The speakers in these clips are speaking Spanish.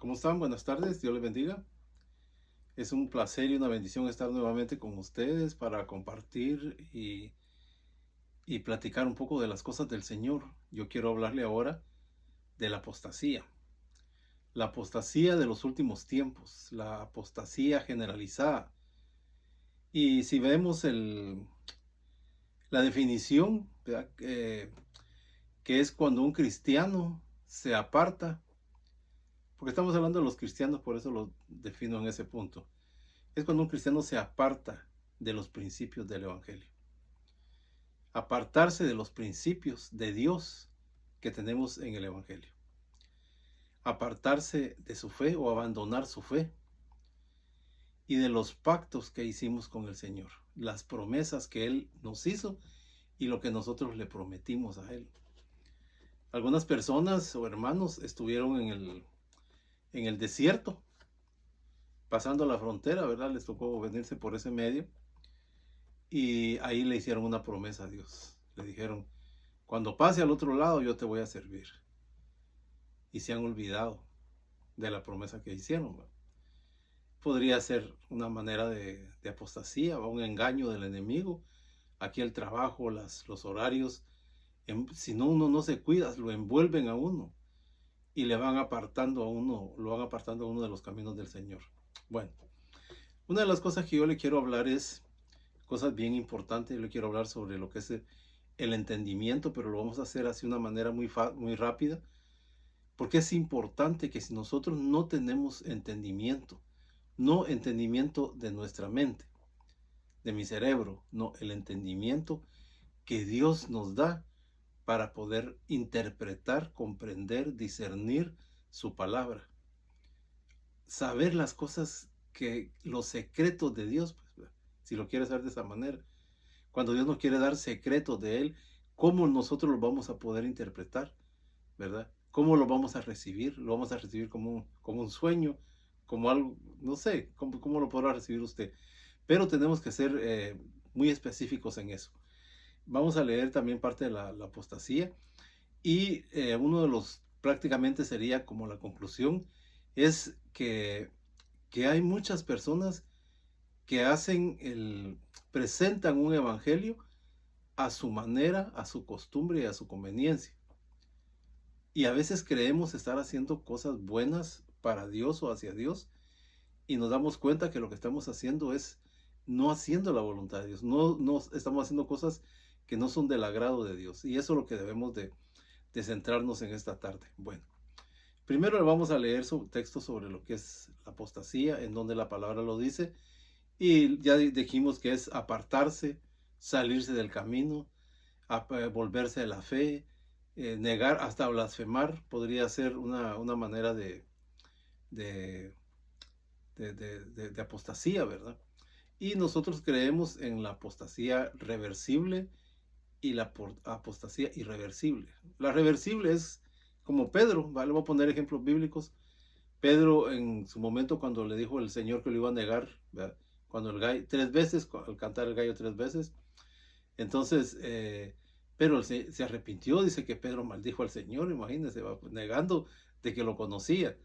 ¿Cómo están? Buenas tardes, Dios les bendiga. Es un placer y una bendición estar nuevamente con ustedes para compartir y platicar un poco de las cosas del Señor. Yo quiero hablarle ahora de la apostasía de los últimos tiempos, la apostasía generalizada. Y si vemos la definición, ¿verdad? Que es cuando un cristiano se aparta, porque estamos hablando de los cristianos, por eso lo defino en ese punto. Es cuando un cristiano se aparta de los principios del Evangelio. Apartarse de los principios de Dios que tenemos en el Evangelio. Apartarse de su fe o abandonar su fe y de los pactos que hicimos con el Señor, las promesas que Él nos hizo y lo que nosotros le prometimos a Él. Algunas personas o hermanos estuvieron en el desierto, pasando la frontera, ¿verdad? Les tocó venirse por ese medio. Y ahí le hicieron una promesa a Dios. Le dijeron, cuando pase al otro lado yo te voy a servir. Y se han olvidado de la promesa que hicieron. ¿Va? Podría ser una manera de apostasía o un engaño del enemigo. Aquí el trabajo, los horarios, si no uno no se cuida, lo envuelven a uno y le van apartando a uno, lo van apartando a uno de los caminos del Señor. Bueno, una de las cosas que yo le quiero hablar es cosas bien importantes. Yo le quiero hablar sobre lo que es el entendimiento, pero lo vamos a hacer así de una manera muy rápida, porque es importante que si nosotros no tenemos entendimiento, no entendimiento de nuestra mente, de mi cerebro, no, el entendimiento que Dios nos da para poder interpretar, comprender, discernir su palabra, saber las cosas los secretos de Dios, pues, si lo quieres saber de esa manera. Cuando Dios nos quiere dar secretos de Él, ¿cómo nosotros los vamos a poder interpretar? ¿Verdad? ¿Cómo lo vamos a recibir? ¿Lo vamos a recibir como un sueño? Como algo, no sé, ¿cómo lo podrá recibir usted? Pero tenemos que ser muy específicos en eso. Vamos a leer también parte de la apostasía y uno de los, prácticamente sería como la conclusión, es que hay muchas personas que presentan un evangelio a su manera, a su costumbre y a su conveniencia. Y a veces creemos estar haciendo cosas buenas para Dios o hacia Dios y nos damos cuenta que lo que estamos haciendo es no haciendo la voluntad de Dios, no estamos haciendo cosas que no son del agrado de Dios. Y eso es lo que debemos de centrarnos en esta tarde. Bueno, primero le vamos a leer su texto sobre lo que es la apostasía, en donde la palabra lo dice, y ya dijimos que es apartarse, salirse del camino, volverse de la fe, negar hasta blasfemar, podría ser una manera de, de apostasía, ¿verdad? Y nosotros creemos en la apostasía reversible y la apostasía irreversible. La reversible es como Pedro, ¿vale? Voy a poner ejemplos bíblicos. Pedro en su momento cuando le dijo el Señor que lo iba a negar, ¿verdad? Cuando el gallo, 3 veces, al cantar el gallo 3 veces, entonces, pero él se arrepintió, dice que Pedro maldijo al Señor, imagínense, va negando de que lo conocía.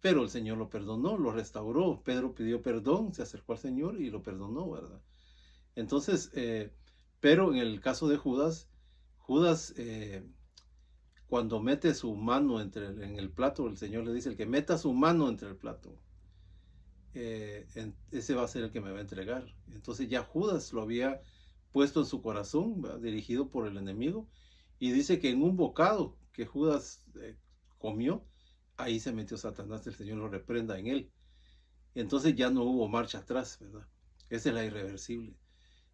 Pero el Señor lo perdonó, lo restauró. Pedro pidió perdón, se acercó al Señor y lo perdonó, ¿verdad? Entonces, pero en el caso de Judas, Judas cuando mete su mano en el plato, el Señor le dice, el que meta su mano entre el plato, ese va a ser el que me va a entregar. Entonces ya Judas lo había puesto en su corazón, ¿verdad? Dirigido por el enemigo, y dice que en un bocado que Judas comió, ahí se metió Satanás, el Señor lo reprenda en él. Entonces ya no hubo marcha atrás, ¿verdad? Esa es la irreversible.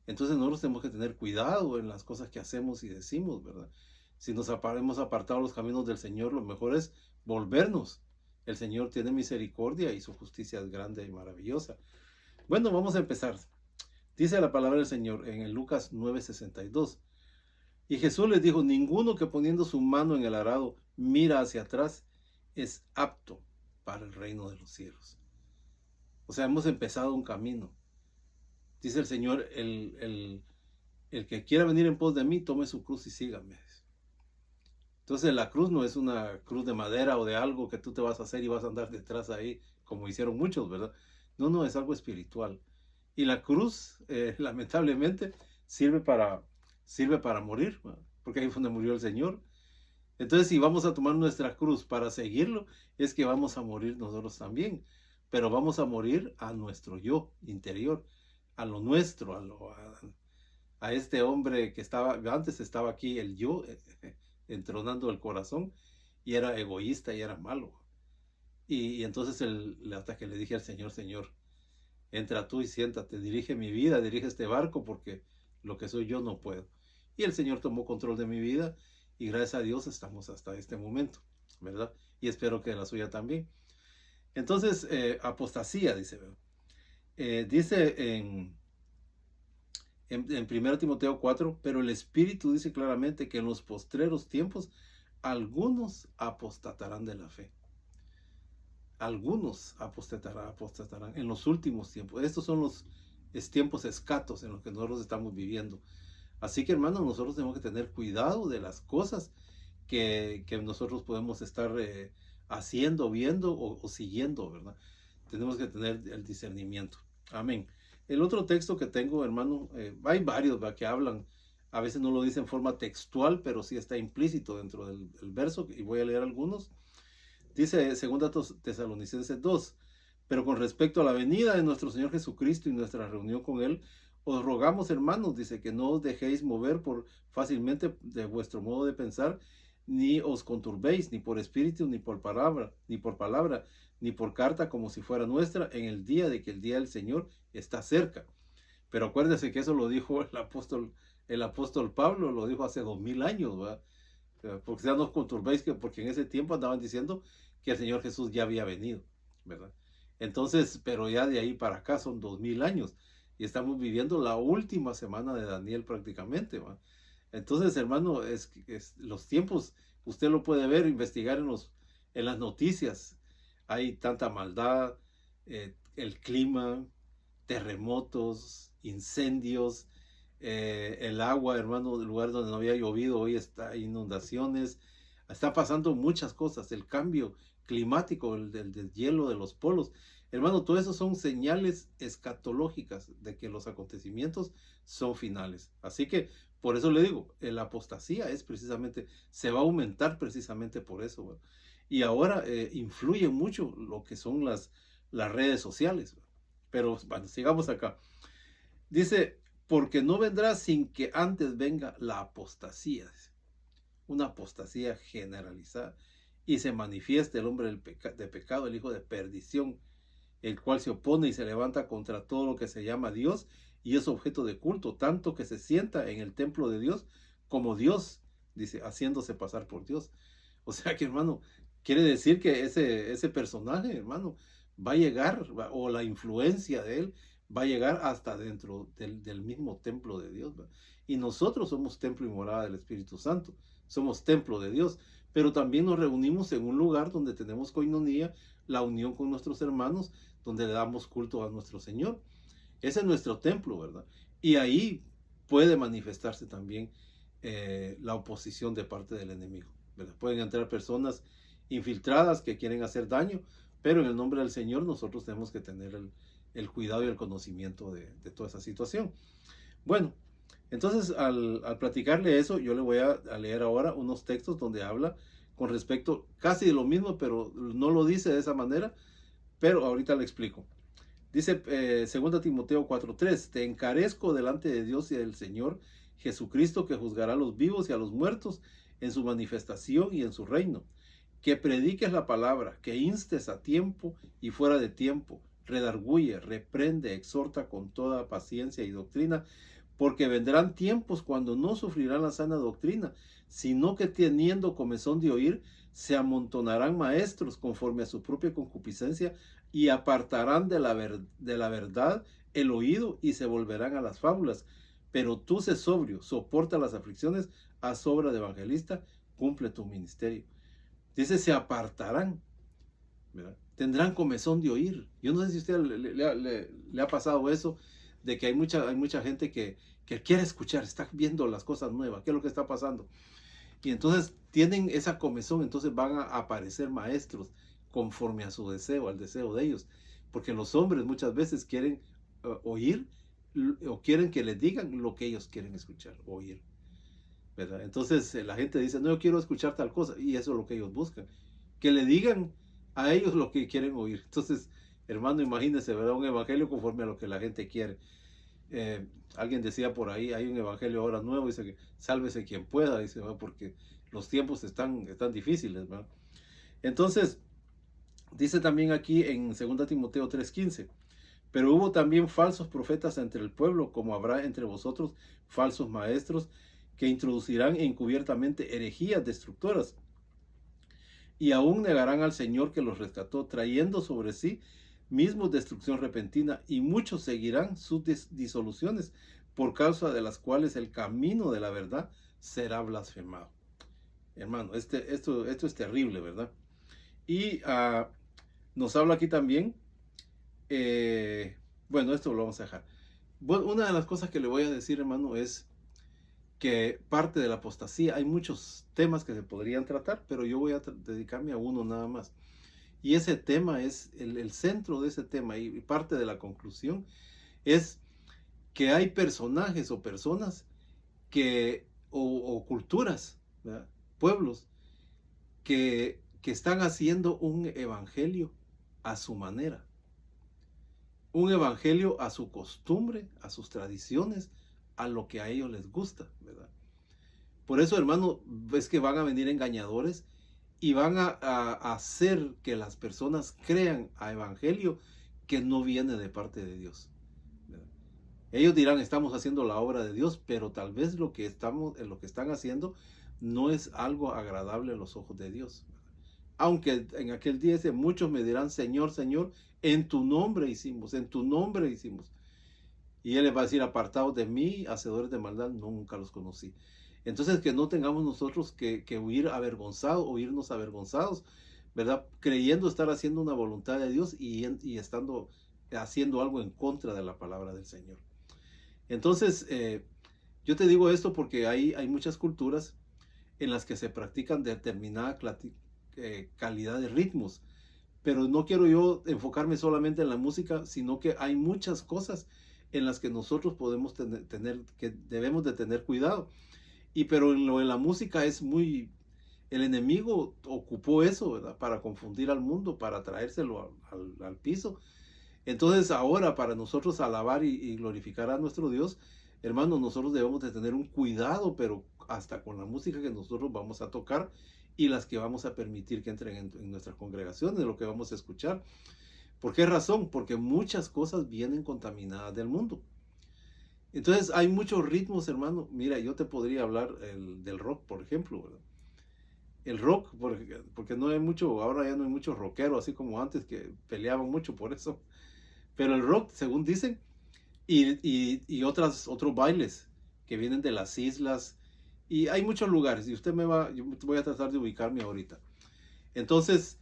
Entonces nosotros tenemos que tener cuidado en las cosas que hacemos y decimos, ¿verdad? Si nos hemos apartado los caminos del Señor, lo mejor es volvernos. El Señor tiene misericordia y su justicia es grande y maravillosa. Bueno, vamos a empezar. Dice la palabra del Señor en el Lucas 9:62. Y Jesús les dijo, ninguno que poniendo su mano en el arado mira hacia atrás es apto para el reino de los cielos. O sea, hemos empezado un camino. Dice el Señor, el que quiera venir en pos de mí, tome su cruz y sígame. Entonces la cruz no es una cruz de madera o de algo que tú te vas a hacer y vas a andar detrás ahí, como hicieron muchos, ¿verdad? No, no, es algo espiritual. Y la cruz, lamentablemente, sirve para, sirve para morir, ¿verdad? Porque ahí fue donde murió el Señor. Entonces, si vamos a tomar nuestra cruz para seguirlo, es que vamos a morir nosotros también. Pero vamos a morir a nuestro yo interior, a lo nuestro, a este hombre que estaba, antes estaba aquí el yo, entronando el corazón, y era egoísta y era malo. Y entonces hasta que le dije al Señor, Señor, entra tú y siéntate, dirige mi vida, dirige este barco, porque lo que soy yo no puedo. Y el Señor tomó control de mi vida y gracias a Dios estamos hasta este momento, ¿verdad? Y espero que la suya también. Entonces, apostasía, dice, ¿verdad? Dice en 1 Timoteo 4, pero el Espíritu dice claramente que en los postreros tiempos algunos apostatarán de la fe. Algunos apostatarán en los últimos tiempos. Estos son los tiempos escatos en los que nosotros estamos viviendo. Así que, hermanos, nosotros tenemos que tener cuidado de las cosas que nosotros podemos estar haciendo, viendo o siguiendo, ¿verdad? Tenemos que tener el discernimiento. Amén. El otro texto que tengo, hermano, hay varios, ¿verdad?, que hablan, a veces no lo dice en forma textual, pero sí está implícito dentro del verso, y voy a leer algunos. Dice 2 Tesalonicenses 2, pero con respecto a la venida de nuestro Señor Jesucristo y nuestra reunión con Él, os rogamos, hermanos, dice, que no os dejéis mover fácilmente de vuestro modo de pensar, ni os conturbéis, ni por espíritu, ni por palabra, ni por carta como si fuera nuestra, en el día de que el día del Señor está cerca. Pero acuérdense que eso lo dijo el apóstol Pablo, lo dijo hace 2000 años, ¿verdad? Porque ya no os conturbéis, porque en ese tiempo andaban diciendo que el Señor Jesús ya había venido, ¿verdad? Entonces, pero ya de ahí para acá son 2000 años y estamos viviendo la última semana de Daniel prácticamente, ¿verdad? Entonces, hermano, los tiempos, usted lo puede ver, investigar en las noticias. Hay tanta maldad, el clima, terremotos, incendios, el agua, hermano, el lugar donde no había llovido, hoy está inundaciones. Está pasando muchas cosas, el cambio climático, del hielo de los polos. Hermano, todo eso son señales escatológicas de que los acontecimientos son finales. Así que por eso le digo, la apostasía es precisamente, se va a aumentar precisamente por eso, ¿verdad? Y ahora influye mucho lo que son las redes sociales, ¿verdad? Pero bueno, sigamos acá. Dice, porque no vendrá sin que antes venga la apostasía, una apostasía generalizada, y se manifieste el hombre de pecado, el hijo de perdición, el cual se opone y se levanta contra todo lo que se llama Dios y es objeto de culto, tanto que se sienta en el templo de Dios como Dios, dice, haciéndose pasar por Dios. O sea que, hermano, quiere decir que ese personaje, hermano, va a llegar, o la influencia de él va a llegar hasta dentro del mismo templo de Dios, ¿verdad? Y nosotros somos templo y morada del Espíritu Santo, somos templo de Dios, pero también nos reunimos en un lugar donde tenemos coinonía, la unión con nuestros hermanos, donde le damos culto a nuestro Señor. Ese es nuestro templo, ¿verdad? Y ahí puede manifestarse también la oposición de parte del enemigo, ¿verdad? Pueden entrar personas infiltradas que quieren hacer daño, pero en el nombre del Señor nosotros tenemos que tener el cuidado y el conocimiento de toda esa situación. Bueno, entonces al platicarle eso, yo le voy a leer ahora unos textos donde habla con respecto casi de lo mismo, pero no lo dice de esa manera, pero ahorita le explico. Dice 2 Timoteo 4:3, te encarezco delante de Dios y del Señor Jesucristo, que juzgará a los vivos y a los muertos en su manifestación y en su reino. Que prediques la palabra, que instes a tiempo y fuera de tiempo, redarguye, reprende, exhorta con toda paciencia y doctrina, porque vendrán tiempos cuando no sufrirán la sana doctrina, sino que teniendo comezón de oír, se amontonarán maestros conforme a su propia concupiscencia y apartarán de la verdad el oído y se volverán a las fábulas. Pero tú sé sobrio, soporta las aflicciones, haz obra de evangelista, cumple tu ministerio. Dice, se apartarán, ¿verdad? Tendrán comezón de oír. Yo no sé si a usted le ha pasado eso, de que hay mucha gente que quiere escuchar, está viendo las cosas nuevas, qué es lo que está pasando. Y entonces tienen esa comezón, entonces van a aparecer maestros conforme a su deseo, al deseo de ellos. Porque los hombres muchas veces quieren oír o quieren que les digan lo que ellos quieren escuchar, oír, ¿verdad? Entonces la gente dice, no, yo quiero escuchar tal cosa, y eso es lo que ellos buscan, que le digan a ellos lo que quieren oír. Entonces, hermano, imagínense, ¿verdad? Un evangelio conforme a lo que la gente quiere. Alguien decía por ahí, hay un evangelio ahora nuevo, dice que sálvese quien pueda, dice, ¿verdad? Porque los tiempos están difíciles, ¿verdad? Entonces, dice también aquí en 2 Timoteo 3:15, pero hubo también falsos profetas entre el pueblo, como habrá entre vosotros falsos maestros, que introducirán encubiertamente herejías destructoras, y aún negarán al Señor que los rescató, trayendo sobre sí mismos destrucción repentina, y muchos seguirán sus disoluciones, por causa de las cuales el camino de la verdad será blasfemado. Hermano, esto es terrible, ¿verdad? Y nos habla aquí también, bueno, esto lo vamos a dejar. Bueno, una de las cosas que le voy a decir, hermano, es que parte de la apostasía, hay muchos temas que se podrían tratar, pero yo voy a dedicarme a uno nada más. Y ese tema es, el centro de ese tema y parte de la conclusión es que hay personajes o personas o culturas, ¿verdad? Pueblos que están haciendo un evangelio a su manera, un evangelio a su costumbre, a sus tradiciones, a lo que a ellos les gusta, ¿verdad? Por eso, hermano, ves que van a venir engañadores y van a hacer que las personas crean a evangelio que no viene de parte de Dios, ¿verdad? Ellos dirán, estamos haciendo la obra de Dios, pero tal vez lo que están haciendo no es algo agradable a los ojos de Dios. Aunque en aquel día dice, muchos me dirán, Señor, Señor, en tu nombre hicimos, en tu nombre hicimos. Y Él les va a decir, apartados de mí, hacedores de maldad, nunca los conocí. Entonces, que no tengamos nosotros que huir avergonzados o irnos avergonzados, ¿verdad? Creyendo estar haciendo una voluntad de Dios y estando haciendo algo en contra de la palabra del Señor. Entonces, yo te digo esto porque hay muchas culturas en las que se practican determinada calidad de ritmos, pero no quiero yo enfocarme solamente en la música, sino que hay muchas cosas en las que nosotros podemos que debemos de tener cuidado. Pero en lo de la música es muy, el enemigo ocupó eso, ¿verdad? Para confundir al mundo, para traérselo al piso. Entonces ahora para nosotros alabar y glorificar a nuestro Dios, hermanos, nosotros debemos de tener un cuidado, pero hasta con la música que nosotros vamos a tocar y las que vamos a permitir que entren en nuestras congregaciones, de lo que vamos a escuchar. ¿Por qué razón? Porque muchas cosas vienen contaminadas del mundo. Entonces hay muchos ritmos, hermano. Mira, yo te podría hablar del rock, por ejemplo, ¿verdad? El rock, porque no hay mucho, ahora ya no hay mucho rockero, así como antes que peleaban mucho por eso. Pero el rock, según dicen, y otros bailes que vienen de las islas, y hay muchos lugares, y yo voy a tratar de ubicarme ahorita. Entonces,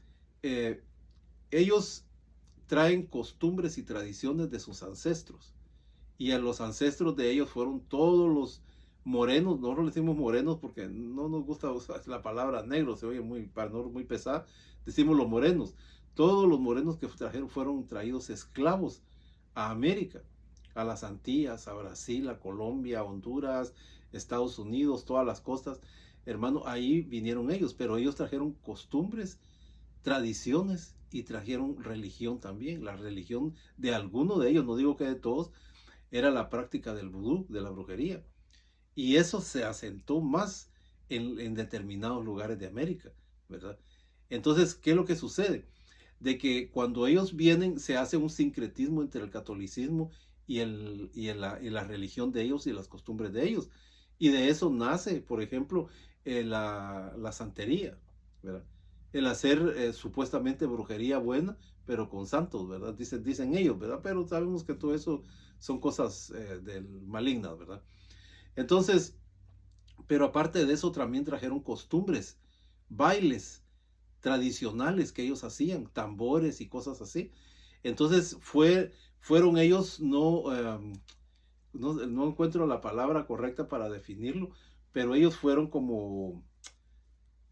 ellos traen costumbres y tradiciones de sus ancestros, y a los ancestros de ellos fueron todos los morenos. Nosotros le decimos morenos porque no nos gusta usar la palabra negro, se oye muy pesada, decimos los morenos. Todos los morenos que fueron traídos esclavos a América, a las Antillas, a Brasil, a Colombia, a Honduras, Estados Unidos, todas las costas. Hermano, ahí vinieron ellos, pero ellos trajeron costumbres, tradiciones y trajeron religión también. La religión de algunos de ellos, no digo que de todos, era la práctica del vudú, de la brujería. Y eso se asentó más en determinados lugares de América, ¿verdad? Entonces, ¿qué es lo que sucede? De que cuando ellos vienen se hace un sincretismo entre el catolicismo y la religión de ellos y las costumbres de ellos. Y de eso nace, por ejemplo, la santería, ¿verdad? El hacer supuestamente brujería buena, pero con santos, ¿verdad? Dicen ellos, ¿verdad? Pero sabemos que todo eso son cosas malignas, ¿verdad? Entonces, pero aparte de eso también trajeron costumbres, bailes tradicionales que ellos hacían, tambores y cosas así. Entonces fueron ellos, no encuentro la palabra correcta para definirlo, pero ellos fueron como,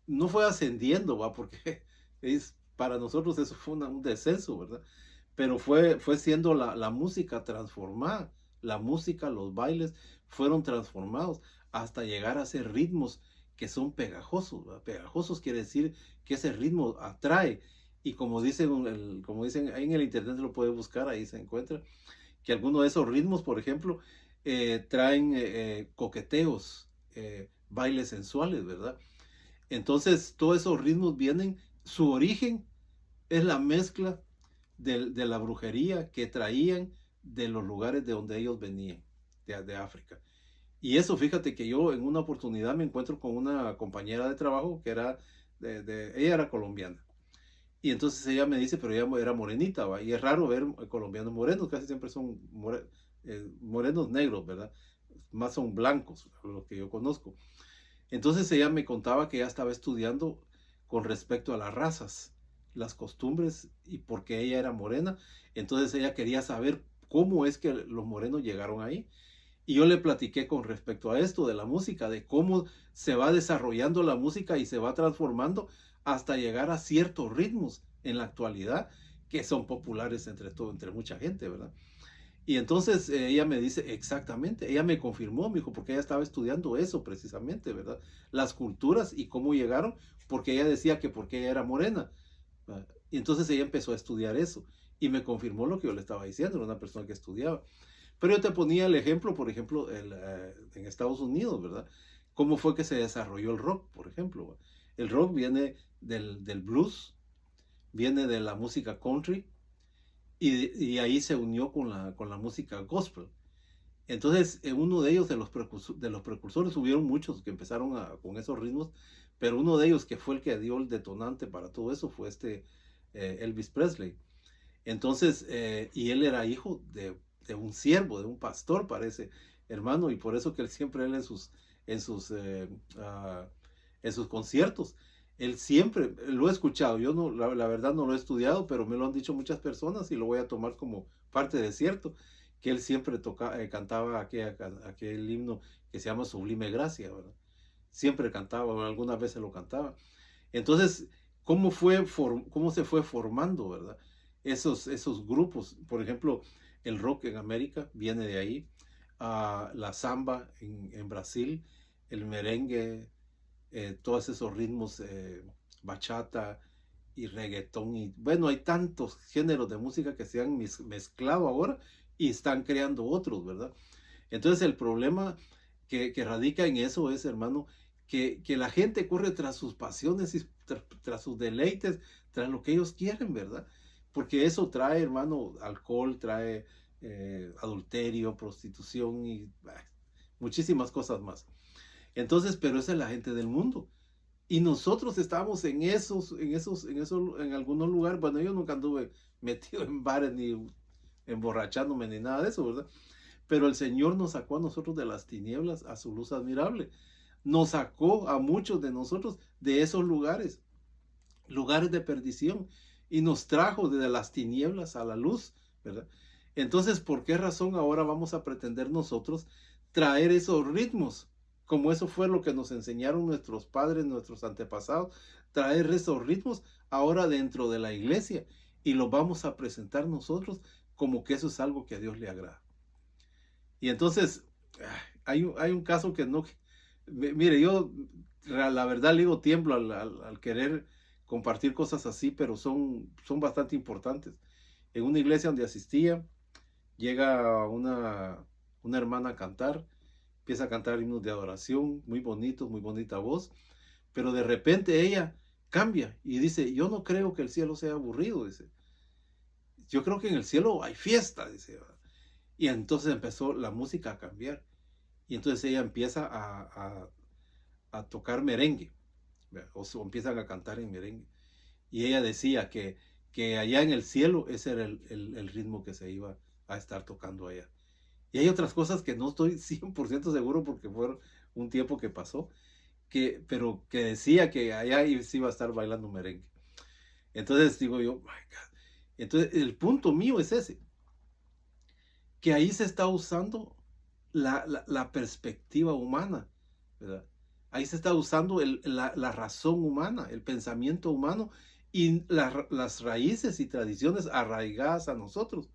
no fue ascendiendo, ¿va? Porque para nosotros eso fue un descenso, ¿verdad? Pero fue siendo la música transformada, la música, los bailes fueron transformados hasta llegar a hacer ritmos que son pegajosos, ¿verdad? Pegajosos quiere decir que ese ritmo atrae, y como dicen ahí en el internet, lo puede buscar, ahí se encuentra, que algunos de esos ritmos, por ejemplo, traen coqueteos, bailes sensuales, ¿verdad? Entonces, todos esos ritmos vienen, su origen es la mezcla de la brujería que traían de los lugares de donde ellos venían, de África. Y eso, fíjate que yo en una oportunidad me encuentro con una compañera de trabajo que era, ella era colombiana. Y entonces ella me dice, pero ella era morenita, ¿va? Y es raro ver colombianos morenos, casi siempre son morenos negros, ¿verdad? Más son blancos, los que yo conozco. Entonces ella me contaba que ella estaba estudiando con respecto a las razas, las costumbres, y porque ella era morena, entonces ella quería saber cómo es que los morenos llegaron ahí. Y yo le platiqué con respecto a esto de la música, de cómo se va desarrollando la música y se va transformando hasta llegar a ciertos ritmos en la actualidad que son populares entre mucha gente, ¿verdad? Y entonces ella me dice exactamente, ella me confirmó, me dijo, porque ella estaba estudiando eso precisamente, ¿verdad? Las culturas y cómo llegaron, porque ella decía que porque ella era morena. ¿Verdad? Y entonces ella empezó a estudiar eso y me confirmó lo que yo le estaba diciendo, era una persona que estudiaba. Pero yo te ponía el ejemplo, por ejemplo, en Estados Unidos, ¿verdad? ¿Cómo fue que se desarrolló el rock, por ejemplo? ¿Va? El rock viene del blues, viene de la música country, y ahí se unió con la música gospel. Entonces, uno de ellos, de los precursores, hubieron muchos que empezaron con esos ritmos, pero uno de ellos que fue el que dio el detonante para todo eso fue Elvis Presley. Entonces, y él era hijo de un siervo, de un pastor, parece, hermano, y por eso que él siempre, en sus, eh, ah, en sus conciertos, él siempre, lo he escuchado, yo no, la verdad no lo he estudiado, pero me lo han dicho muchas personas y lo voy a tomar como parte de cierto, que él siempre cantaba aquel himno que se llama Sublime Gracia, ¿verdad? Siempre cantaba, o algunas veces lo cantaba. Entonces, cómo se fue formando, ¿verdad? Esos grupos, por ejemplo, el rock en América viene de ahí, la samba en Brasil, el merengue, todos esos ritmos, bachata y reggaetón, y bueno, hay tantos géneros de música que se han mezclado ahora y están creando otros, ¿verdad? Entonces el problema que radica en eso es, hermano, que la gente corre tras sus pasiones y tras sus deleites, tras lo que ellos quieren, ¿verdad? Porque eso trae, hermano, alcohol, trae adulterio, prostitución y muchísimas cosas más. Entonces, pero esa es la gente del mundo. Y nosotros estamos en algunos lugares. Bueno, yo nunca anduve metido en bares ni emborrachándome ni nada de eso, ¿verdad? Pero el Señor nos sacó a nosotros de las tinieblas a su luz admirable. Nos sacó a muchos de nosotros de esos lugares de perdición, y nos trajo desde las tinieblas a la luz, ¿verdad? Entonces, ¿por qué razón ahora vamos a pretender nosotros traer esos ritmos? Como eso fue lo que nos enseñaron nuestros padres, nuestros antepasados, traer esos ritmos ahora dentro de la iglesia, y los vamos a presentar nosotros como que eso es algo que a Dios le agrada. Y entonces, hay un caso que no, mire, yo la verdad le digo, tiemblo al querer compartir cosas así, pero son bastante importantes. En una iglesia donde asistía, llega una hermana a cantar, empieza a cantar himnos de adoración, muy bonitos, muy bonita voz, pero de repente ella cambia y dice, yo no creo que el cielo sea aburrido, dice, yo creo que en el cielo hay fiesta, dice. Y entonces empezó la música a cambiar. Y entonces ella empieza a tocar merengue, o empiezan a cantar en merengue. Y ella decía que allá en el cielo ese era el ritmo que se iba a estar tocando allá. Y hay otras cosas que no estoy 100% seguro porque fue un tiempo que pasó, pero que decía que allá se iba a estar bailando merengue. Entonces digo yo, my God. Entonces el punto mío es ese, que ahí se está usando la perspectiva humana, ¿verdad? Ahí se está usando la razón humana, el pensamiento humano y las raíces y tradiciones arraigadas a nosotros.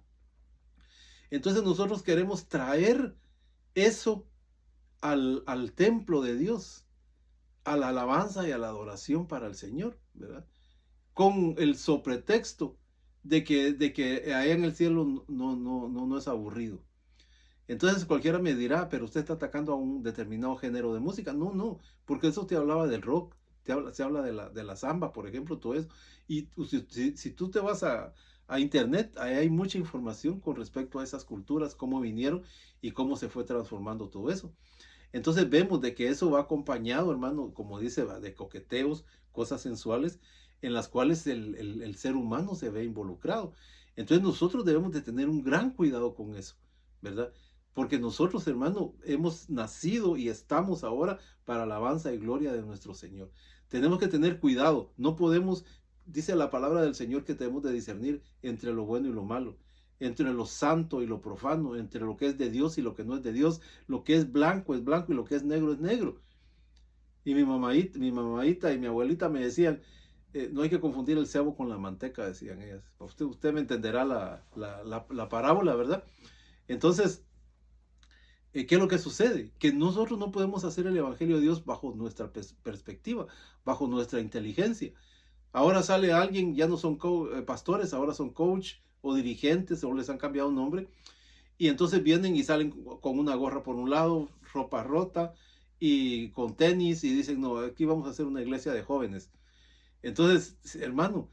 Entonces nosotros queremos traer eso al templo de Dios, a la alabanza y a la adoración para el Señor, ¿verdad? Con el sopretexto de que allá en el cielo no es aburrido. Entonces cualquiera me dirá, pero usted está atacando a un determinado género de música. No, no, porque eso te hablaba del rock, se habla de la samba, por ejemplo, todo eso. Y si tú te vas a internet, ahí hay mucha información con respecto a esas culturas, cómo vinieron y cómo se fue transformando todo eso. Entonces vemos de que eso va acompañado, hermano, como dice, de coqueteos, cosas sensuales, en las cuales el ser humano se ve involucrado. Entonces nosotros debemos de tener un gran cuidado con eso, ¿verdad? Porque nosotros, hermano, hemos nacido y estamos ahora para alabanza y gloria de nuestro Señor. Tenemos que tener cuidado, no podemos, dice la palabra del Señor que tenemos de discernir entre lo bueno y lo malo, entre lo santo y lo profano, entre lo que es de Dios y lo que no es de Dios, lo que es blanco y lo que es negro. Y mi mamadita y mi abuelita me decían, no hay que confundir el cebo con la manteca, decían ellas. Usted me entenderá la parábola, ¿verdad? Entonces, ¿qué es lo que sucede? Que nosotros no podemos hacer el Evangelio de Dios bajo nuestra perspectiva, bajo nuestra inteligencia. Ahora sale alguien, ya no son pastores, ahora son coach o dirigentes o les han cambiado un nombre. Y entonces vienen y salen con una gorra por un lado, ropa rota y con tenis y dicen, no, aquí vamos a hacer una iglesia de jóvenes. Entonces, hermano,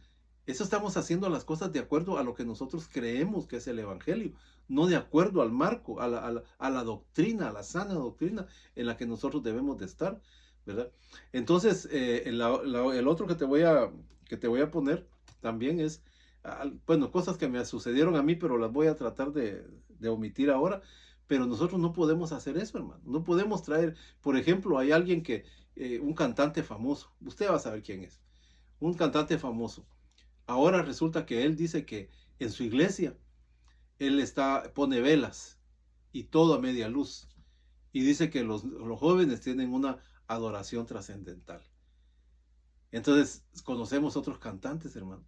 eso estamos haciendo las cosas de acuerdo a lo que nosotros creemos que es el Evangelio, no de acuerdo al marco, a la doctrina, a la sana doctrina en la que nosotros debemos de estar, ¿verdad? Entonces, el otro que te voy a poner también es, bueno, cosas que me sucedieron a mí, pero las voy a tratar de omitir ahora. Pero nosotros no podemos hacer eso, hermano. No podemos traer, por ejemplo, hay alguien un cantante famoso, usted va a saber quién es, un cantante famoso. Ahora resulta que él dice que en su iglesia él pone velas y todo a media luz. Y dice que los jóvenes tienen una adoración trascendental. Entonces, conocemos otros cantantes, hermano,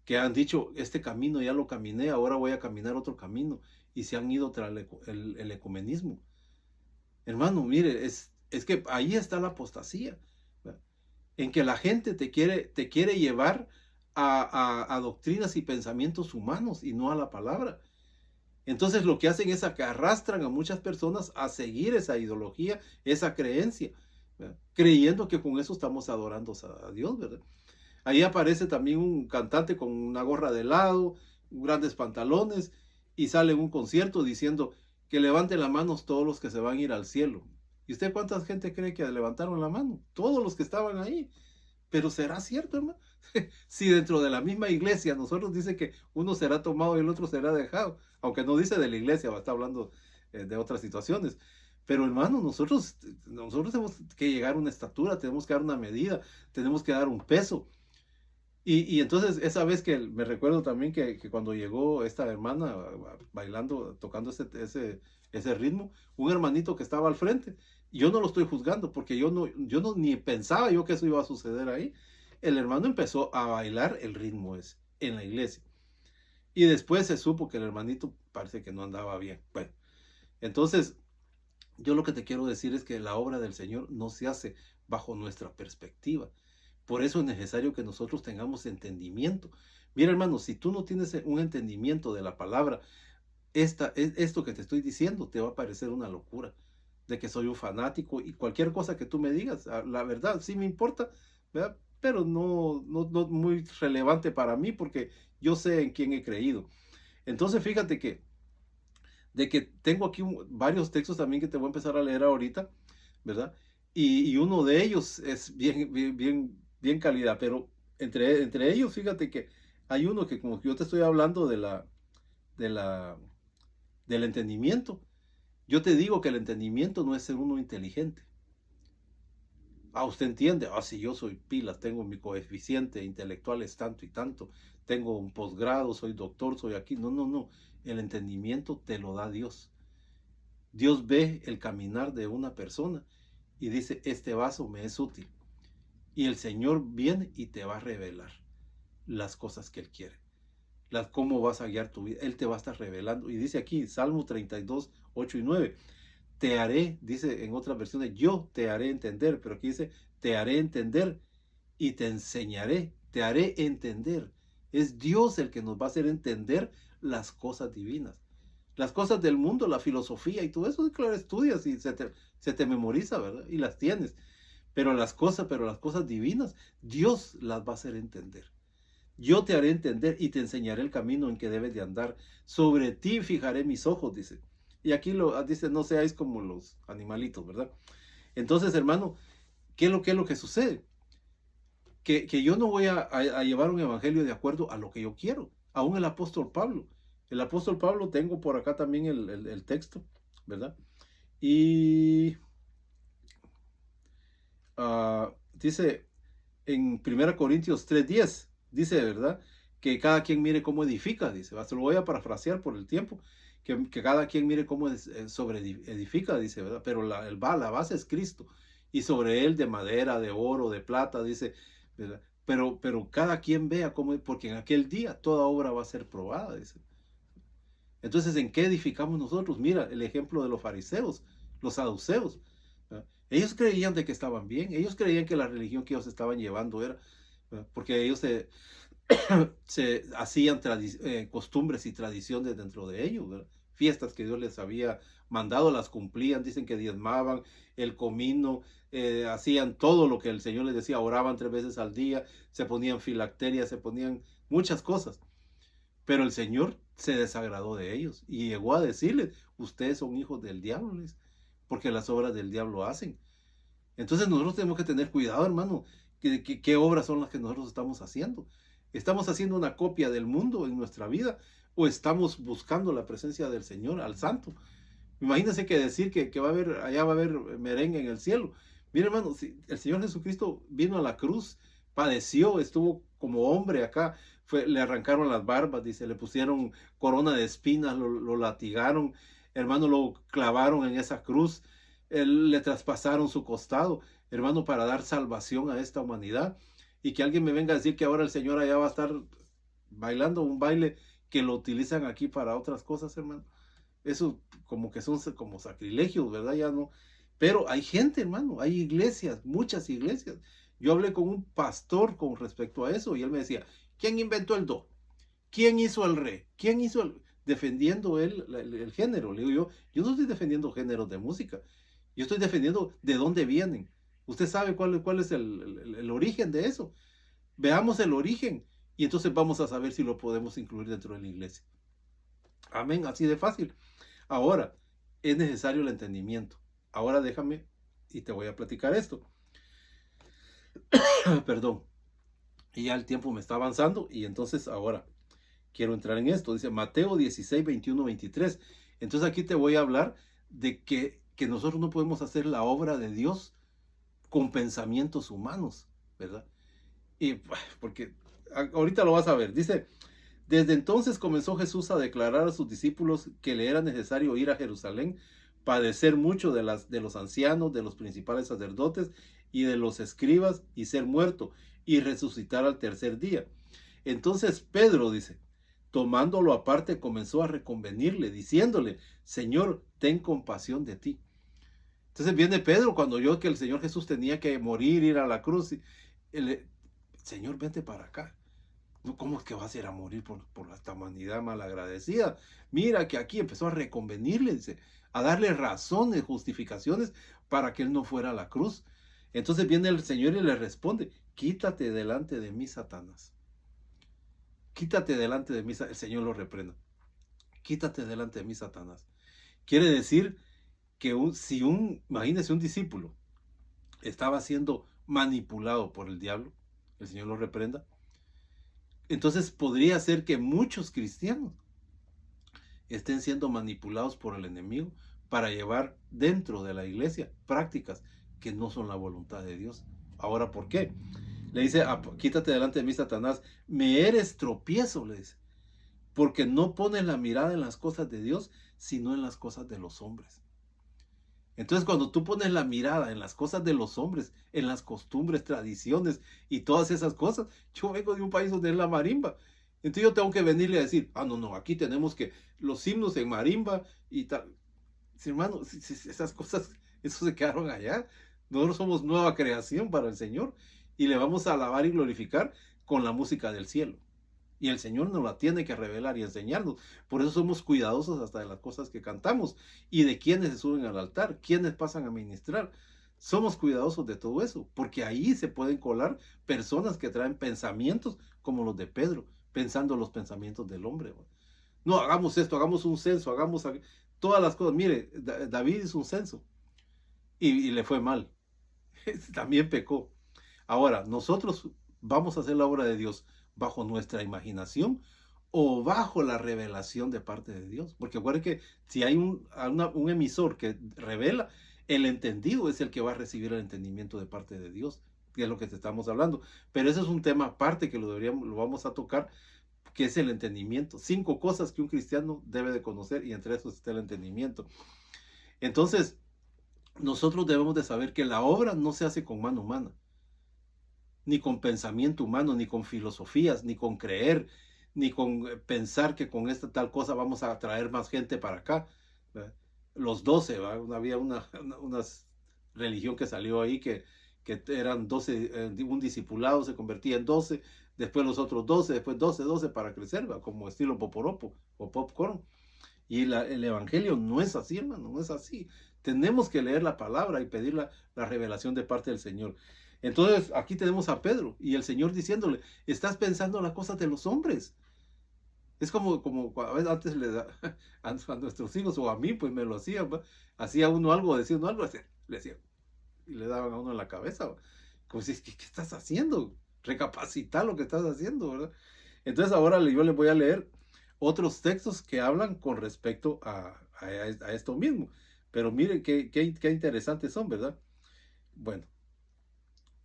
que han dicho, este camino ya lo caminé, ahora voy a caminar otro camino. Y se han ido tras el ecumenismo. Hermano, mire, es que ahí está la apostasía, ¿verdad? En que la gente te quiere llevar a doctrinas y pensamientos humanos y no a la palabra. Entonces lo que hacen es que arrastran a muchas personas a seguir esa ideología, esa creencia, ¿verdad? Creyendo que con eso estamos adorando a Dios, ¿verdad? Ahí aparece también un cantante con una gorra de lado, grandes pantalones, y sale en un concierto diciendo que levanten las manos todos los que se van a ir al cielo. ¿Y usted cuánta gente cree que levantaron la mano? Todos los que estaban ahí. Pero ¿será cierto, hermano? Si dentro de la misma iglesia nosotros dice que uno será tomado y el otro será dejado, aunque no dice de la iglesia, está hablando de otras situaciones. Pero hermano, nosotros tenemos que llegar a una estatura, tenemos que dar una medida, tenemos que dar un peso. Y entonces esa vez que me recuerdo también que cuando llegó esta hermana bailando, tocando ese ritmo, un hermanito que estaba al frente, yo no lo estoy juzgando porque yo no ni pensaba yo que eso iba a suceder ahí. El hermano empezó a bailar el ritmo ese en la iglesia. Y después se supo que el hermanito parece que no andaba bien. Bueno, entonces yo lo que te quiero decir es que la obra del Señor no se hace bajo nuestra perspectiva. Por eso es necesario que nosotros tengamos entendimiento. Mira, hermano, si tú no tienes un entendimiento de la palabra, esto que te estoy diciendo te va a parecer una locura, de que soy un fanático y cualquier cosa que tú me digas, la verdad sí me importa, ¿verdad? Pero no muy relevante para mí porque yo sé en quién he creído. Entonces, fíjate de que tengo aquí varios textos también que te voy a empezar a leer ahorita, ¿verdad? Y uno de ellos es bien, bien, bien, bien calidad, pero entre ellos, fíjate que hay uno que como que yo te estoy hablando de la, del entendimiento. Yo te digo que el entendimiento no es ser uno inteligente. Usted entiende, si yo soy pilas, tengo mi coeficiente intelectual es tanto y tanto, tengo un posgrado, soy doctor, soy aquí. No, no, no. El entendimiento te lo da Dios. Dios ve el caminar de una persona y dice, este vaso me es útil. Y el Señor viene y te va a revelar las cosas que Él quiere, cómo vas a guiar tu vida. Él te va a estar revelando. Y dice aquí, Salmo 32, 8 y 9, te haré, dice en otras versiones, yo te haré entender, pero aquí dice, te haré entender y te enseñaré, te haré entender. Es Dios el que nos va a hacer entender las cosas divinas. Las cosas del mundo, la filosofía y todo eso, claro, estudias y se te memoriza, ¿verdad? Y las tienes. Pero las cosas divinas, Dios las va a hacer entender. Yo te haré entender y te enseñaré el camino en que debes de andar. Sobre ti fijaré mis ojos, dice. Y aquí dice, no seáis como los animalitos, ¿verdad? Entonces, hermano, ¿qué es lo que sucede? Que yo no voy a llevar un evangelio de acuerdo a lo que yo quiero. Aún el apóstol Pablo. El apóstol Pablo, tengo por acá también el texto, ¿verdad? Y dice en 1 Corintios 3:10, dice, ¿verdad? Que cada quien mire cómo edifica, dice. Se lo voy a parafrasear por el tiempo. Que cada quien mire cómo sobre edifica, dice, ¿verdad? Pero la base es Cristo. Y sobre él de madera, de oro, de plata, dice, ¿verdad? Pero cada quien vea cómo, porque en aquel día toda obra va a ser probada, dice. Entonces, ¿en qué edificamos nosotros? Mira el ejemplo de los fariseos, los saduceos. ¿Verdad? Ellos creían de que estaban bien, ellos creían que la religión que ellos estaban llevando era, ¿verdad? Porque ellos se hacían costumbres y tradiciones dentro de ellos, ¿verdad? Fiestas que Dios les había mandado, las cumplían, dicen que diezmaban el comino, hacían todo lo que el Señor les decía, oraban 3 veces al día, se ponían filacterias, se ponían muchas cosas. Pero el Señor se desagradó de ellos y llegó a decirles, ustedes son hijos del diablo, porque las obras del diablo hacen. Entonces nosotros tenemos que tener cuidado, hermano, qué obras son las que nosotros estamos haciendo. ¿Estamos haciendo una copia del mundo en nuestra vida o estamos buscando la presencia del Señor, al Santo? Imagínense que decir que allá va a haber merengue en el cielo. Mira, hermano, si el Señor Jesucristo vino a la cruz, padeció, estuvo como hombre acá, le arrancaron las barbas, dice, le pusieron corona de espinas, lo latigaron, hermano, lo clavaron en esa cruz, le traspasaron su costado, hermano, para dar salvación a esta humanidad. Y que alguien me venga a decir que ahora el Señor allá va a estar bailando un baile que lo utilizan aquí para otras cosas, hermano. Eso como que son como sacrilegios, ¿verdad? Ya no. Pero hay gente, hermano, hay iglesias, muchas iglesias. Yo hablé con un pastor con respecto a eso y él me decía, ¿quién inventó el do? ¿Quién hizo el re? ¿Quién hizo el...? Defendiendo el género. Le digo yo no estoy defendiendo géneros de música. Yo estoy defendiendo de dónde vienen. Usted sabe cuál es el origen de eso. Veamos el origen y entonces vamos a saber si lo podemos incluir dentro de la iglesia. Amén, así de fácil. Ahora, es necesario el entendimiento. Ahora déjame y te voy a platicar esto. Perdón. Y ya el tiempo me está avanzando y entonces ahora quiero entrar en esto. Dice Mateo 16, 21, 23. Entonces aquí te voy a hablar de que nosotros no podemos hacer la obra de Dios con pensamientos humanos, ¿verdad? Y porque ahorita lo vas a ver. Dice, desde entonces comenzó Jesús a declarar a sus discípulos que le era necesario ir a Jerusalén, padecer mucho de los ancianos, de los principales sacerdotes y de los escribas y ser muerto y resucitar al tercer día. Entonces Pedro, dice, tomándolo aparte, comenzó a reconvenirle, diciéndole, Señor, ten compasión de ti. Entonces viene Pedro cuando oyó que el Señor Jesús tenía que morir, ir a la cruz. Señor, vente para acá. ¿Cómo es que vas a ir a morir por esta humanidad malagradecida? Mira que aquí empezó a reconvenirle, dice, a darle razones, justificaciones para que él no fuera a la cruz. Entonces viene el Señor y le responde, quítate delante de mí, Satanás. Quítate delante de mí, el Señor lo reprenda. Quítate delante de mí, Satanás. Quiere decir que imagínese un discípulo estaba siendo manipulado por el diablo, el Señor lo reprenda. Entonces podría ser que muchos cristianos estén siendo manipulados por el enemigo para llevar dentro de la iglesia prácticas que no son la voluntad de Dios. Ahora, ¿por qué? Le dice, quítate delante de mí, Satanás, me eres tropiezo, le dice, porque no pones la mirada en las cosas de Dios, sino en las cosas de los hombres. Entonces, cuando tú pones la mirada en las cosas de los hombres, en las costumbres, tradiciones y todas esas cosas, yo vengo de un país donde es la marimba. Entonces yo tengo que venirle a decir, no, no, aquí tenemos que los himnos en marimba y tal. Sí, hermano, esas cosas, eso se quedaron allá. Nosotros somos nueva creación para el Señor y le vamos a alabar y glorificar con la música del cielo. Y el Señor nos la tiene que revelar y enseñarnos. Por eso somos cuidadosos hasta de las cosas que cantamos y de quienes se suben al altar, quienes pasan a ministrar. Somos cuidadosos de todo eso, porque ahí se pueden colar personas que traen pensamientos como los de Pedro, pensando los pensamientos del hombre. No, hagamos esto, hagamos un censo, hagamos todas las cosas. Mire, David hizo un censo y le fue mal. También pecó. Ahora, nosotros vamos a hacer la obra de Dios bajo nuestra imaginación o bajo la revelación de parte de Dios. Porque acuérdense que si hay un emisor que revela, el entendido es el que va a recibir el entendimiento de parte de Dios, que es lo que te estamos hablando. Pero ese es un tema aparte que lo vamos a tocar, que es el entendimiento. 5 cosas que un cristiano debe de conocer y entre esos está el entendimiento. Entonces, nosotros debemos de saber que la obra no se hace con mano humana, ni con pensamiento humano, ni con filosofías, ni con creer, ni con pensar que con esta tal cosa vamos a atraer más gente para acá. ¿Verdad? Los 12, ¿verdad? Había una religión que salió ahí que eran 12, un discipulado se convertía en 12, después los otros 12, después 12, 12 para crecer, ¿verdad? Como estilo poporopo o popcorn. Y el evangelio no es así, hermano, no es así. Tenemos que leer la palabra y pedir la revelación de parte del Señor. Entonces, aquí tenemos a Pedro y el Señor diciéndole, estás pensando las cosas de los hombres. Es como a veces antes le da a nuestros hijos o a mí, pues me lo hacían, ¿va? Hacía uno algo, decía uno algo, le decía, y le daban a uno en la cabeza, ¿va? Como si, ¿qué estás haciendo? Recapacita lo que estás haciendo, ¿verdad? Entonces ahora yo les voy a leer otros textos que hablan con respecto a esto mismo. Pero miren qué interesantes son, ¿verdad? Bueno,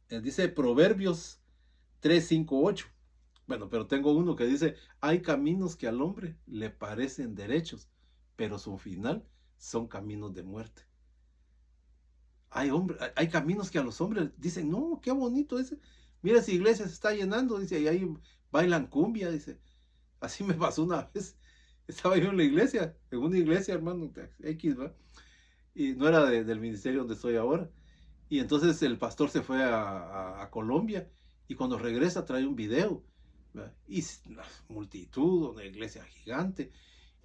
dice Proverbios 3, 5, 8. Bueno, pero tengo uno que dice, hay caminos que al hombre le parecen derechos, pero su final son caminos de muerte. Hay caminos que a los hombres dicen, no, qué bonito ese. Mira, esa iglesia se está llenando, dice, y ahí bailan cumbia, dice. Así me pasó una vez. Estaba yo en la iglesia, en una iglesia, hermano, X, ¿va? Y no era del ministerio donde estoy ahora. Y entonces el pastor se fue a Colombia y cuando regresa trae un video, ¿verdad? Y una multitud, una iglesia gigante.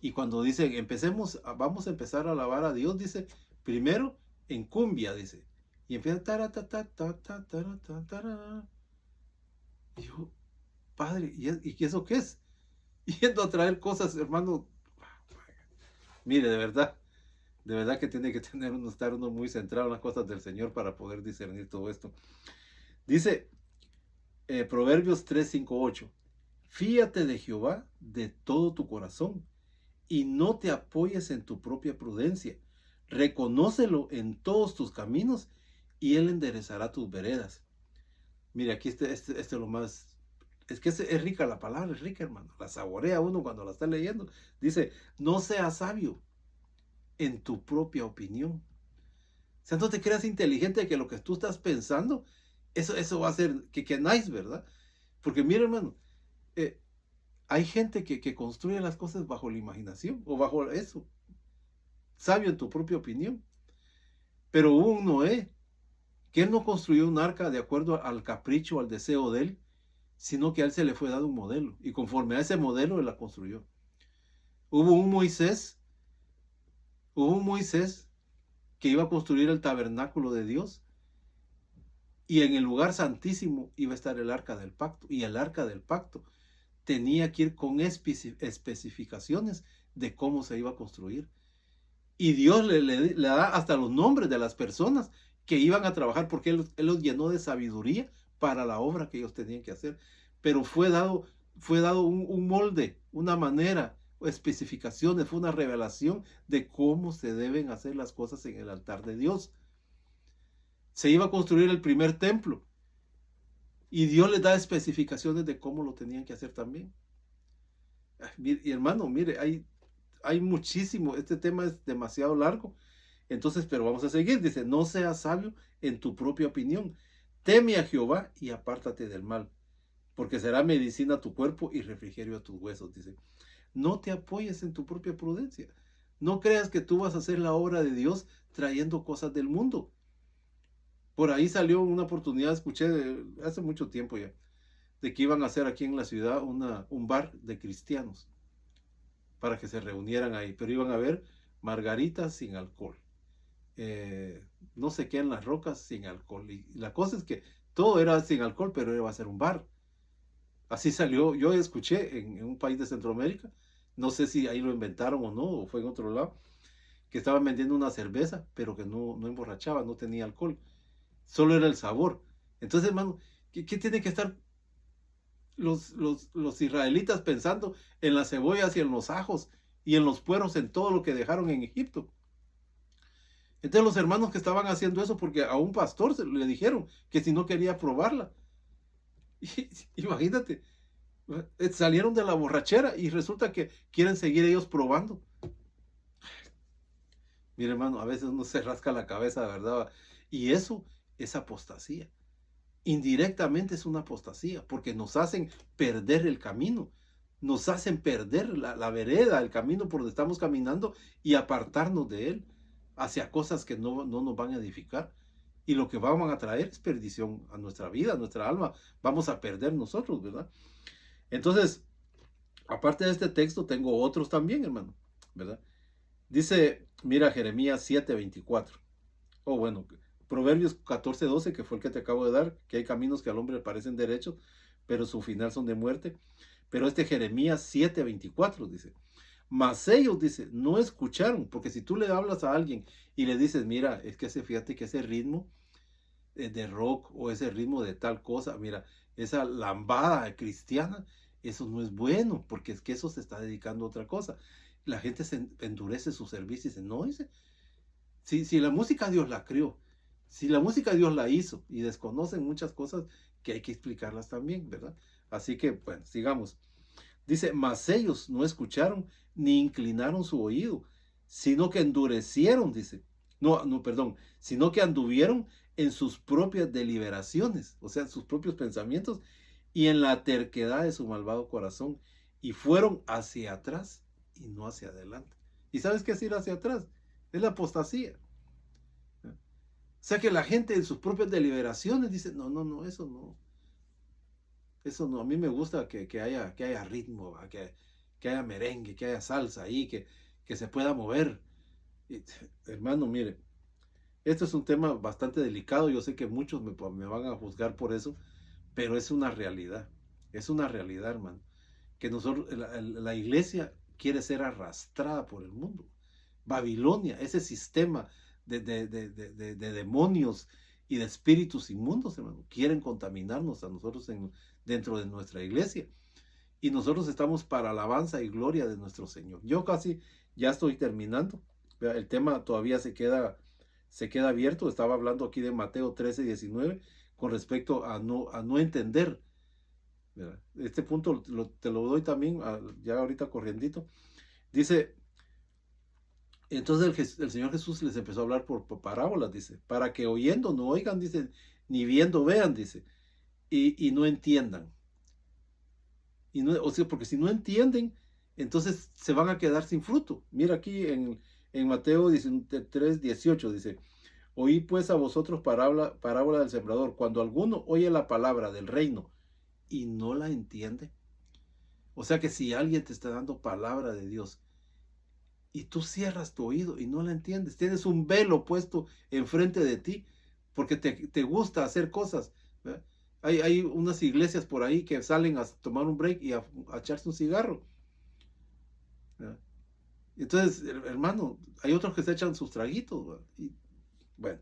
Y cuando dice, vamos a empezar a alabar a Dios, dice, primero en cumbia, dice. Y empieza, y yo, padre, ¿y eso qué es? Yendo a traer cosas, hermano. Mire, de verdad que tiene que estar uno muy centrado en las cosas del Señor para poder discernir todo esto. Dice Proverbios 3, 5, 8. Fíate de Jehová de todo tu corazón y no te apoyes en tu propia prudencia. Reconócelo en todos tus caminos y Él enderezará tus veredas. Mire, aquí este lo más. Es que es rica la palabra, es rica, hermano. La saborea uno cuando la está leyendo. Dice, no seas sabio en tu propia opinión. O sea, no te creas inteligente de que lo que tú estás pensando, eso va a ser que nice, ¿verdad? Porque mira, hermano, hay gente que construye las cosas bajo la imaginación o bajo eso. Sabio en tu propia opinión. Pero hubo un Noé que él no construyó un arca de acuerdo al capricho, al deseo de él, sino que a él se le fue dado un modelo. Y conforme a ese modelo, él la construyó. Hubo un Moisés que iba a construir el tabernáculo de Dios y en el lugar santísimo iba a estar el arca del pacto. Y el arca del pacto tenía que ir con especificaciones de cómo se iba a construir. Y Dios le da hasta los nombres de las personas que iban a trabajar porque él los llenó de sabiduría para la obra que ellos tenían que hacer. Pero fue dado un molde, una manera, especificaciones, fue una revelación de cómo se deben hacer las cosas en el altar de Dios. Se iba a construir el primer templo y Dios les da especificaciones de cómo lo tenían que hacer también. Y hermano, mire, hay muchísimo, este tema es demasiado largo Entonces, pero vamos a seguir, dice, no seas sabio en tu propia opinión. Teme a Jehová y apártate del mal, porque será medicina a tu cuerpo y refrigerio a tus huesos, dice. No te apoyes en tu propia prudencia. No creas que tú vas a hacer la obra de Dios trayendo cosas del mundo. Por ahí salió una oportunidad, escuché hace mucho tiempo ya, de que iban a hacer aquí en la ciudad un bar de cristianos para que se reunieran ahí, pero iban a ver margaritas sin alcohol. No sé qué en las rocas sin alcohol. Y la cosa es que todo era sin alcohol, pero iba a ser un bar. Así salió, yo escuché en un país de Centroamérica, no sé si ahí lo inventaron o no, o fue en otro lado, que estaban vendiendo una cerveza, pero que no emborrachaba, no tenía alcohol, solo era el sabor. Entonces, hermano, ¿qué tiene que estar los israelitas pensando en las cebollas y en los ajos y en los puerros, en todo lo que dejaron en Egipto? Entonces los hermanos que estaban haciendo eso, porque a un pastor le dijeron que si no quería probarla. Y, imagínate, salieron de la borrachera y resulta que quieren seguir ellos probando. Mire, hermano, a veces uno se rasca la cabeza, ¿verdad? Y eso es apostasía. Indirectamente es una apostasía, porque nos hacen perder el camino, nos hacen perder la vereda, el camino por donde estamos caminando y apartarnos de él hacia cosas que no nos van a edificar. Y lo que van a traer es perdición a nuestra vida, a nuestra alma. Vamos a perder nosotros, ¿verdad? Entonces, aparte de este texto, tengo otros también, hermano, ¿verdad? Dice, mira, Jeremías 7:24. O bueno, Proverbios 14:12, que fue el que te acabo de dar, que hay caminos que al hombre le parecen derechos, pero su final son de muerte. Pero este Jeremías 7:24 dice, mas ellos, dice, no escucharon, porque si tú le hablas a alguien y le dices, mira, es que fíjate que ese ritmo de rock o ese ritmo de tal cosa, mira, esa lambada cristiana, eso no es bueno, porque es que eso se está dedicando a otra cosa. La gente se endurece su servicio y dice, no, dice, si la música Dios la creó, si la música Dios la hizo y desconocen muchas cosas que hay que explicarlas también, ¿verdad? Así que, bueno, sigamos. Dice, mas ellos no escucharon ni inclinaron su oído, sino que endurecieron, dice. No, perdón, sino que anduvieron en sus propias deliberaciones, o sea, en sus propios pensamientos y en la terquedad de su malvado corazón, y fueron hacia atrás y no hacia adelante. ¿Y sabes qué es ir hacia atrás? Es la apostasía. O sea que la gente en sus propias deliberaciones dice, no, eso no. Eso no, a mí me gusta que haya ritmo, que haya merengue, que haya salsa ahí, que se pueda mover. Y, hermano, mire, esto es un tema bastante delicado. Yo sé que muchos me van a juzgar por eso, pero es una realidad. Es una realidad, hermano. Que nosotros, la iglesia quiere ser arrastrada por el mundo. Babilonia, ese sistema de demonios y de espíritus inmundos, hermano, quieren contaminarnos a nosotros dentro de nuestra iglesia. Y nosotros estamos para alabanza y gloria de nuestro Señor. Yo casi ya estoy terminando. El tema todavía se queda abierto. Estaba hablando aquí de Mateo 13:19 con respecto a no entender. ¿Verdad? Este punto te lo doy también ya ahorita corriendito. Dice, entonces el Señor Jesús les empezó a hablar por parábolas, dice, para que oyendo no oigan, dice, ni viendo vean, dice, y no entiendan. Y no, o sea, porque si no entienden, entonces se van a quedar sin fruto. Mira aquí en Mateo 3:18 dice, oí pues a vosotros parábola del sembrador. Cuando alguno oye la palabra del reino y no la entiende. O sea que si alguien te está dando palabra de Dios y tú cierras tu oído y no la entiendes, tienes un velo puesto enfrente de ti porque te gusta hacer cosas. ¿Verdad? Hay unas iglesias por ahí que salen a tomar un break y a echarse un cigarro. ¿Verdad? Entonces, hermano, hay otros que se echan sus traguitos. ¿verdad? Y, bueno,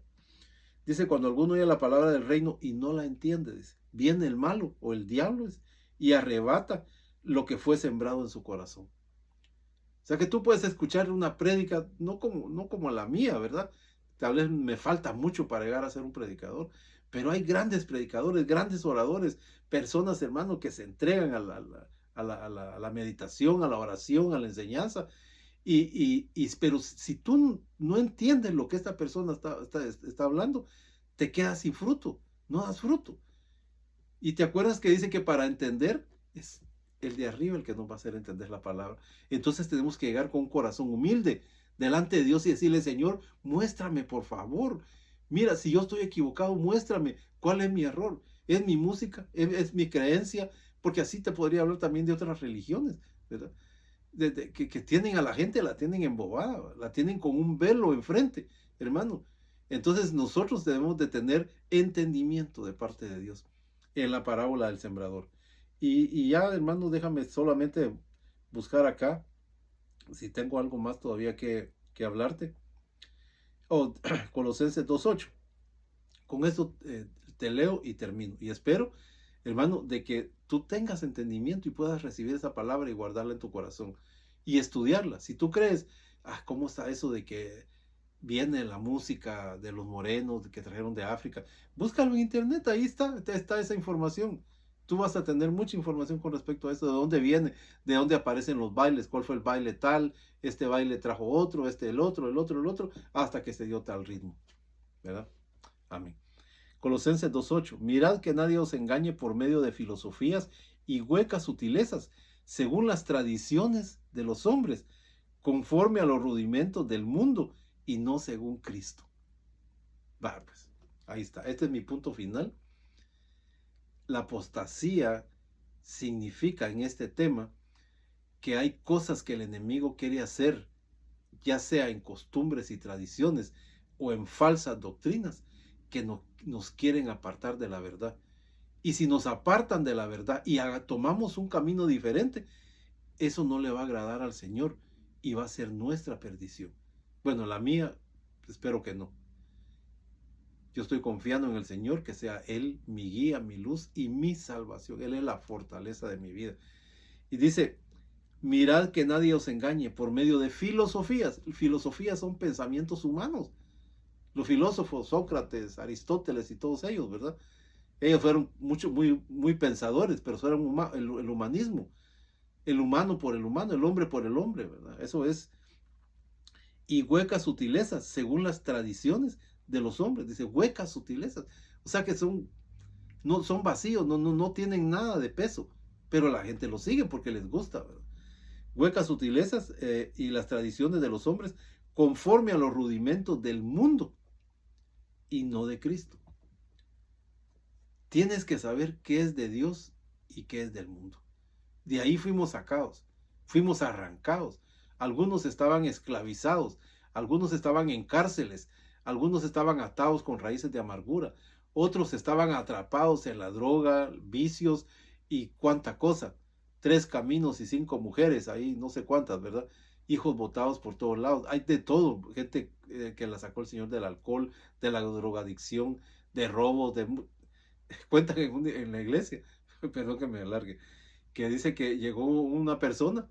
dice, cuando alguno oye la palabra del reino y no la entiende, dice, viene el malo o el diablo y arrebata lo que fue sembrado en su corazón. O sea que tú puedes escuchar una prédica, no como la mía, ¿verdad? Tal vez me falta mucho para llegar a ser un predicador, pero hay grandes predicadores, grandes oradores, personas, hermano, que se entregan a la meditación, a la oración, a la enseñanza, Pero si tú no entiendes lo que esta persona está hablando, te quedas sin fruto, no das fruto. Y te acuerdas que dice que para entender es el de arriba el que nos va a hacer entender la palabra. Entonces tenemos que llegar con un corazón humilde delante de Dios y decirle, Señor, muéstrame por favor. Mira, si yo estoy equivocado, muéstrame cuál es mi error. ¿Es mi música? ¿Es mi creencia? Porque así te podría hablar también de otras religiones, ¿verdad? Que tienen a la gente, la tienen embobada, la tienen con un velo enfrente, hermano. Entonces nosotros debemos de tener entendimiento de parte de Dios en la parábola del sembrador. Y ya, hermano, déjame solamente buscar acá, si tengo algo más todavía que hablarte. Oh, Colosenses 2:8. Con esto te leo y termino. Y espero, hermano, de que tú tengas entendimiento y puedas recibir esa palabra y guardarla en tu corazón y estudiarla. Si tú crees, ¿cómo está eso de que viene la música de los morenos que trajeron de África? Búscalo en internet, ahí está esa información. Tú vas a tener mucha información con respecto a eso, de dónde viene, de dónde aparecen los bailes, cuál fue el baile tal, este baile trajo otro, el otro, el otro, hasta que se dio tal ritmo, ¿verdad? Amén. Colosenses 2:8. Mirad que nadie os engañe por medio de filosofías y huecas sutilezas, según las tradiciones de los hombres, conforme a los rudimentos del mundo y no según Cristo. Va, pues, ahí está. Este es mi punto final. La apostasía significa en este tema que hay cosas que el enemigo quiere hacer, ya sea en costumbres y tradiciones o en falsas doctrinas, que nos quieren apartar de la verdad. Y si nos apartan de la verdad y tomamos un camino diferente, eso no le va a agradar al Señor y va a ser nuestra perdición. Bueno, la mía, espero que no. Yo estoy confiando en el Señor, que sea Él mi guía, mi luz y mi salvación. Él es la fortaleza de mi vida. Y dice, mirad que nadie os engañe por medio de filosofías. Filosofías son pensamientos humanos. Los filósofos, Sócrates, Aristóteles y todos ellos, ¿verdad? Ellos fueron muy pensadores, pero eso era el humanismo. El humano por el humano, el hombre por el hombre, ¿verdad? Eso es. Y huecas sutilezas, según las tradiciones de los hombres. Dice, huecas sutilezas. O sea que no, son vacíos, no tienen nada de peso. Pero la gente lo sigue porque les gusta, ¿verdad? Huecas sutilezas y las tradiciones de los hombres conforme a los rudimentos del mundo y no de Cristo. Tienes que saber qué es de Dios y qué es del mundo. De ahí fuimos sacados, fuimos arrancados. Algunos estaban esclavizados, algunos estaban en cárceles, algunos estaban atados con raíces de amargura, otros estaban atrapados en la droga, vicios y cuánta cosa. 3 caminos y 5 mujeres, ahí no sé cuántas, ¿verdad? Hijos botados por todos lados. Hay de todo, gente que la sacó el Señor del alcohol, de la drogadicción, de robos, cuentan en la iglesia, perdón que me alargue, que dice que llegó una persona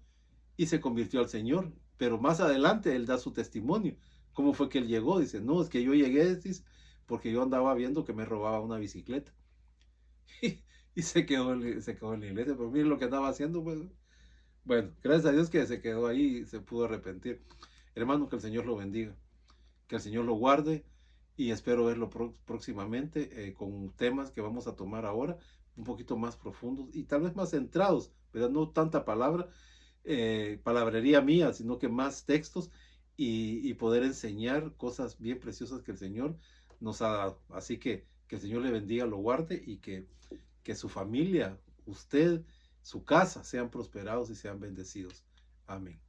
y se convirtió al Señor, pero más adelante él da su testimonio. ¿Cómo fue que él llegó? Dice, no, es que yo llegué, dice, porque yo andaba viendo que me robaba una bicicleta. Y se quedó en la iglesia, pero miren lo que andaba haciendo, pues. Bueno, gracias a Dios que se quedó ahí y se pudo arrepentir. Hermano, que el Señor lo bendiga, que el Señor lo guarde y espero verlo próximamente con temas que vamos a tomar ahora, un poquito más profundos y tal vez más centrados, ¿verdad? No tanta palabrería mía, sino que más textos y poder enseñar cosas bien preciosas que el Señor nos ha dado. Así que el Señor le bendiga, lo guarde y que su familia, usted, su casa sean prosperados y sean bendecidos. Amén.